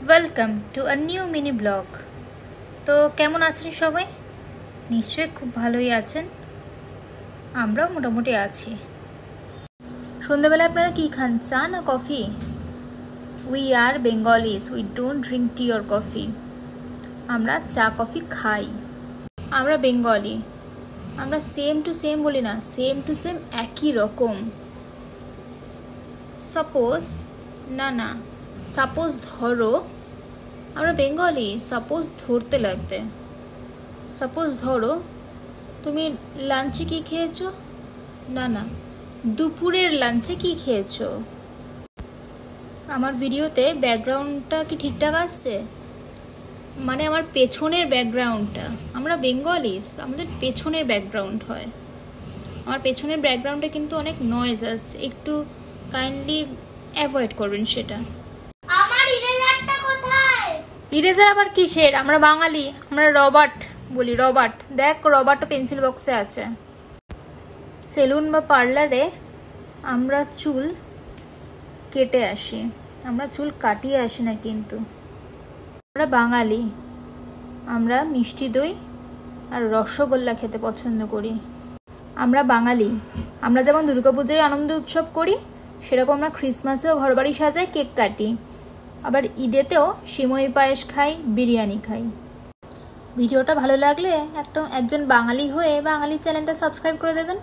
Welcome to a new mini blog. তো কেমন আছেন সবাই? নিশ্চয়ই খুব ভালোই আছেন, আমরাও মোটামুটি আছি। সন্ধ্যাবেলা আপনারা কি খান, চা না coffee? We are Bengalis, we don't drink tea or coffee. আমরা চা কফি খাই। আমরা বেঙ্গলি, আমরা সেম টু সেম বলি না, সেম টু সেম একই রকম। সাপোজ না সাপোজ ধরো আমরা বেঙ্গলি, সাপোজ ধরতে লাগবে। সাপোজ ধরো তুমি লাঞ্চে কি খেয়েছো? না দুপুরের লাঞ্চে কি খেয়েছো? আমার ভিডিওতে ব্যাকগ্রাউন্ডটা কি ঠিকঠাক আসছে? মানে আমার পেছনের ব্যাকগ্রাউন্ডটা, আমরা বেঙ্গলিস, আমাদের পেছনের ব্যাকগ্রাউন্ড হয়। আমার পেছনের ব্যাকগ্রাউন্ডে কিন্তু অনেক নয়েজ আসছে, একটু কাইন্ডলি অ্যাভয়েড করবেন সেটা। ইরেজার আবার কিসের? আমরা বাঙালি, আমরা রবার্ট বলি, রবার্ট। দেখ, রবার্টও পেন্সিল বক্সে আছে। সেলুন বা পার্লারে আমরা চুল কেটে আসি, আমরা চুল কাটিয়ে আসি না। কিন্তু আমরা বাঙালি, আমরা মিষ্টি দই আর রসগোল্লা খেতে পছন্দ করি। আমরা বাঙালি, আমরা যেমন দুর্গাপূজায় আনন্দ উৎসব করি, সেরকম আমরা ক্রিসমাসেও ঘরবাড়ি সাজাই, কেক কাটি, আবার ঈদেতেও সিমই পায়েস খাই, বিরিয়ানি খাই। ভিডিওটা ভালো লাগলে একজন বাঙালি হয়ে বাঙালি চ্যানেলটা সাবস্ক্রাইব করে দেবেন।